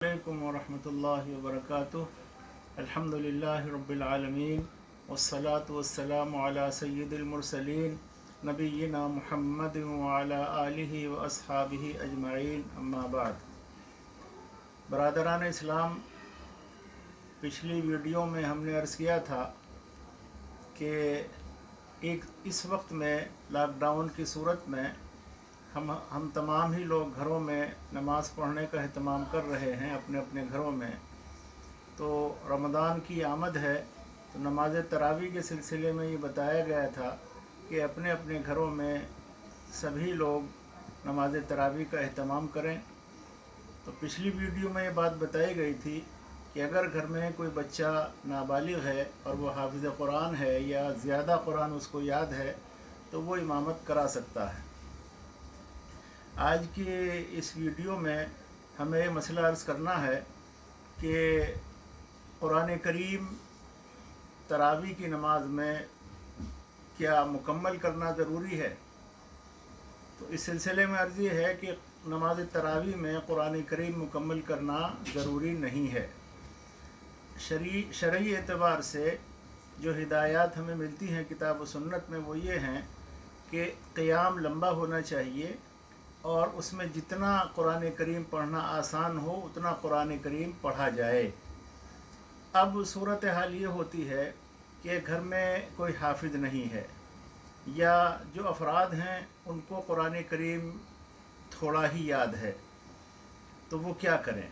अलैकुम वरहमतुल्लाहि वबरकातुह। अल्हम्दुलिल्लाहि रब्बिल आलमीन वस्सलातु वस्सलामु अला सय्यिदिल मुरसलीन नबिय्यिना मुहम्मदिन व अला आलिहि व अस्हाबिहि अजमईन, अम्मा बाद। बरादरान इस्लाम, पिछली वीडियो में हमने अर्ज़ किया था कि इस वक्त में लॉकडाउन की सूरत में हम तमाम ही लोग घरों में नमाज़ पढ़ने का अहतमाम कर रहे हैं अपने अपने घरों में। तो रमज़ान की आमद है, तो नमाज तरावी के सिलसिले में ये बताया गया था कि अपने अपने घरों में सभी लोग नमाज तरावी का अहतमाम करें। तो पिछली वीडियो में ये बात बताई गई थी कि अगर घर में कोई बच्चा नाबालिग है और वो हाफिज़ कुरान है या ज़्यादा कुरान उसको याद है तो वो इमामत करा सकता है। आज की इस वीडियो में हमें ये मसला अर्ज़ करना है कि कुरान करीम तरावी की नमाज में क्या मुकम्मल करना ज़रूरी है। तो इस सिलसिले में अर्ज़ ये है कि नमाज तरावी में कुरान करीम मुकम्मल करना ज़रूरी नहीं है। शरई एतबार से जो हिदायत हमें मिलती हैं किताब व सुन्नत में वो ये हैं कि क़ियाम लंबा होना चाहिए और उसमें जितना कुरान करीम पढ़ना आसान हो उतना कुरान करीम पढ़ा जाए। अब सूरत हाल ये होती है कि घर में कोई हाफिज़ नहीं है या जो अफराद हैं उनको कुरान करीम थोड़ा ही याद है, तो वो क्या करें।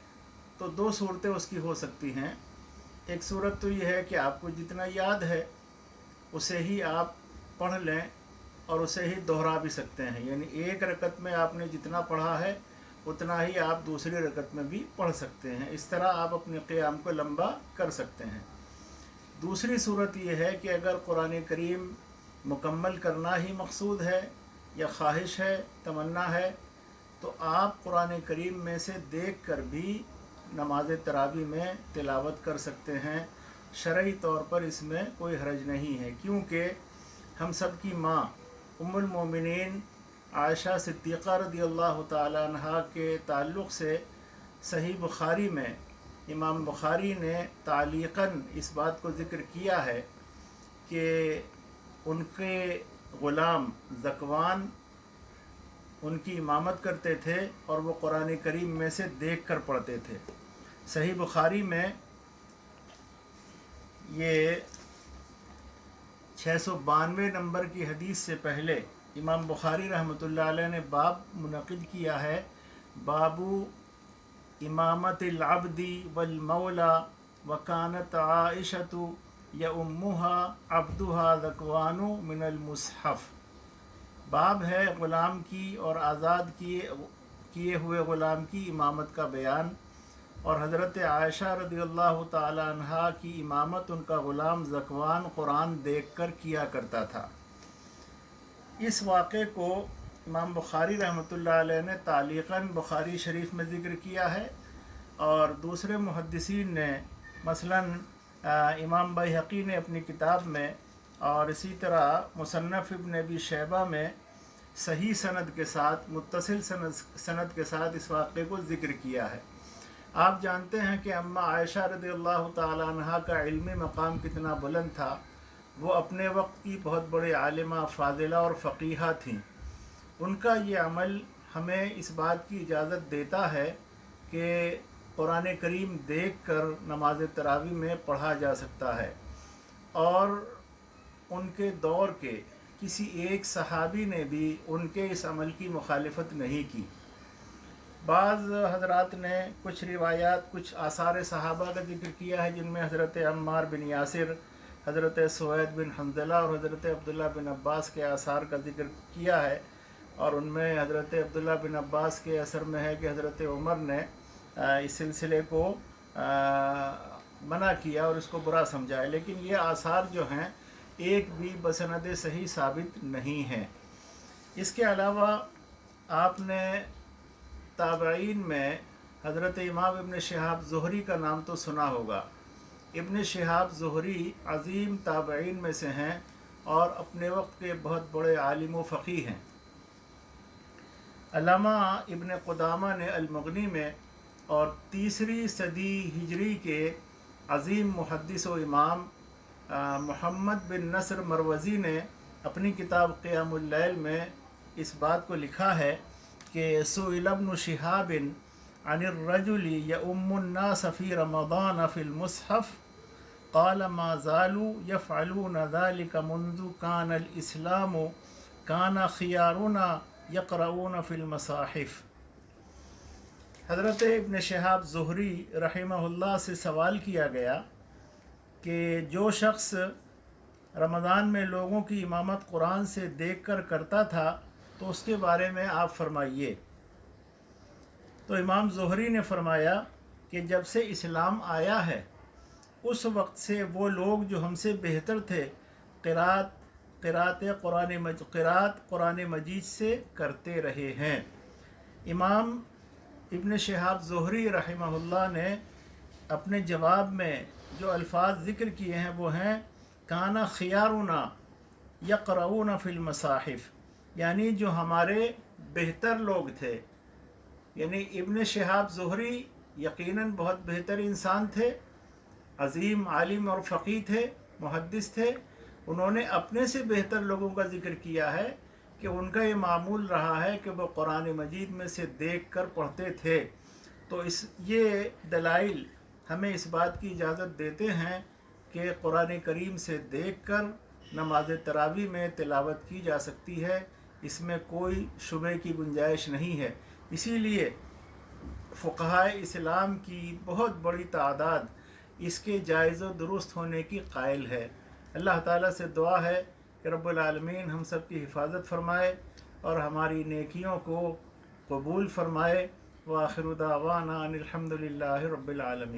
तो दो सूरतें उसकी हो सकती हैं। एक सूरत तो ये है कि आपको जितना याद है उसे ही आप पढ़ लें और उसे ही दोहरा भी सकते हैं, यानी एक रकत में आपने जितना पढ़ा है उतना ही आप दूसरी रकत में भी पढ़ सकते हैं। इस तरह आप अपने क़ियाम को लंबा कर सकते हैं। दूसरी सूरत ये है कि अगर कुरान करीम मुकम्मल करना ही मकसूद है या ख्वाहिश है, तमन्ना है, तो आप कुरान करीम में से देख कर भी नमाज तरावी में तिलावत कर सकते हैं। शरई तौर पर इसमें कोई हरज नहीं है, क्योंकि हम सब की माँ उम्मुल मोमिनीन आयशा सिद्दीक़ा रज़ियल्लाहु ताला अन्हा के ताल्लुक़ से सही बुखारी में इमाम बुखारी ने तालीक़न इस बात को ज़िक्र किया है कि उनके ग़ुलाम ज़कवान उनकी इमामत करते थे और वो कुरान करीम में से देख कर पढ़ते थे। सही बुखारी में ये 692 नंबर की हदीस से पहले इमाम बुखारी रहमतुल्लाह अलैह ने बाब मुनक़िद किया है, बाबू इमामतिल अब्दी वल मौला वकानत आइशतु या उम्मुहा अब्दुहा ज़कवानु मिनल मुसहफ़। बाब है ग़ुलाम की और आज़ाद किए हुए ग़ुलाम की इमामत का बयान। और हज़रत आयशा रज़ियल्लाहु ताला अन्हा की इमामत उनका ग़ुलाम ज़कवान कुरान देख कर किया करता था। इस वाक़े को इमाम बुखारी रहमतुल्लाह अलैह ने तालीक़न बुखारी शरीफ में ज़िक्र किया है और दूसरे मुहद्दिसीन ने मसलन इमाम बैहक़ी ने अपनी किताब में और इसी तरह मुसन्नफ़ इब्न अबी शैबा में सही सनद के साथ मुत्तसिल सनद के साथ इस वाक़े को ज़िक्र किया है। आप जानते हैं कि अम्मा आयशा रज़ियल्लाहु ताला अन्हा का इल्मी मकाम कितना बुलंद था। वो अपने वक्त की बहुत बड़े आलिमा, फ़ाज़िला और फ़क़ीहा थीं। उनका ये अमल हमें इस बात की इजाज़त देता है कि कुरान करीम देख कर नमाज तरावी में पढ़ा जा सकता है। और उनके दौर के किसी एक सहाबी ने भी उनके इस अमल की मुखालिफत नहीं की। बाज़ हज़रात ने कुछ रिवायात, कुछ आसार सहाबा का ज़िक्र किया है जिनमें हज़रत अम्मार बिन यासिर, हज़रत सुवैद बिन हंज़ला और हज़रत अब्दुल्ला बिन अब्बास के आसार का ज़िक्र किया है। और उनमें हज़रत अब्दुल्ला बिन अब्बास के असर में है कि हज़रत उमर ने इस सिलसिले को मना किया और इसको बुरा समझा है। लेकिन ये आसार जो हैं एक भी बसनद सही साबित नहीं हैं। इसके अलावा आपने ताबईन में हज़रत इमाम इब्न शिहाब ज़ुहरी का नाम तो सुना होगा। इब्न शिहाब ज़ुहरी अज़ीम ताबईन में से हैं और अपने वक्त के बहुत बड़े आलिम व फ़क़ीह हैं। अल्लामा इब्न क़ुदामा ने अल-मुग़नी में اور تیسری صدی ہجری کے عظیم محدث و امام محمد بن نصر مروزی نے اپنی کتاب قیام اللیل میں اس بات کو لکھا ہے کہ سئل ابن شہاب عن الرجل یؤم الناس فی رمضان فی المصحف قال ما زالوا يفعلون ذلك منذ كان الاسلام كان خيارنا يقرؤون في المصاحف۔ حضرت ابن شہاب زہری رحمہ اللہ سے سوال کیا گیا کہ جو شخص رمضان میں لوگوں کی امامت قرآن سے دیکھ کر کرتا تھا تو اس کے بارے میں آپ فرمائیے۔ تو امام زہری نے فرمایا کہ جب سے اسلام آیا ہے اس وقت سے وہ لوگ جو ہم سے بہتر تھے قرأت قرآن مجید سے کرتے رہے ہیں۔ امام ابن شہاب زہری رحمہ اللہ نے اپنے جواب میں جو الفاظ ذکر کیے ہیں وہ ہیں کانا خیارنا یقرؤون فی المصاحف، یعنی جو ہمارے بہتر لوگ تھے، یعنی ابن شہاب زہری یقیناً بہت بہتر انسان تھے، عظیم عالم اور فقیہ تھے، محدث تھے۔ انہوں نے اپنے سے بہتر لوگوں کا ذکر کیا ہے کہ ان کا یہ معمول رہا ہے کہ وہ قرآن مجید میں سے دیکھ کر پڑھتے تھے۔ تو یہ دلائل ہمیں اس بات کی اجازت دیتے ہیں کہ قرآن کریم سے دیکھ کر نماز تراویح میں تلاوت کی جا سکتی ہے، اس میں کوئی شبہ کی گنجائش نہیں ہے۔ اسی لیے فقہائے اسلام کی بہت بڑی تعداد اس کے جائز و درست ہونے کی قائل ہے۔ اللہ تعالیٰ سے دعا ہے کہ رب العالمین ہم سب کی حفاظت فرمائے اور ہماری نیکیوں کو قبول فرمائے۔ وآخر دعوانا ان الحمد للہ رب العالمین۔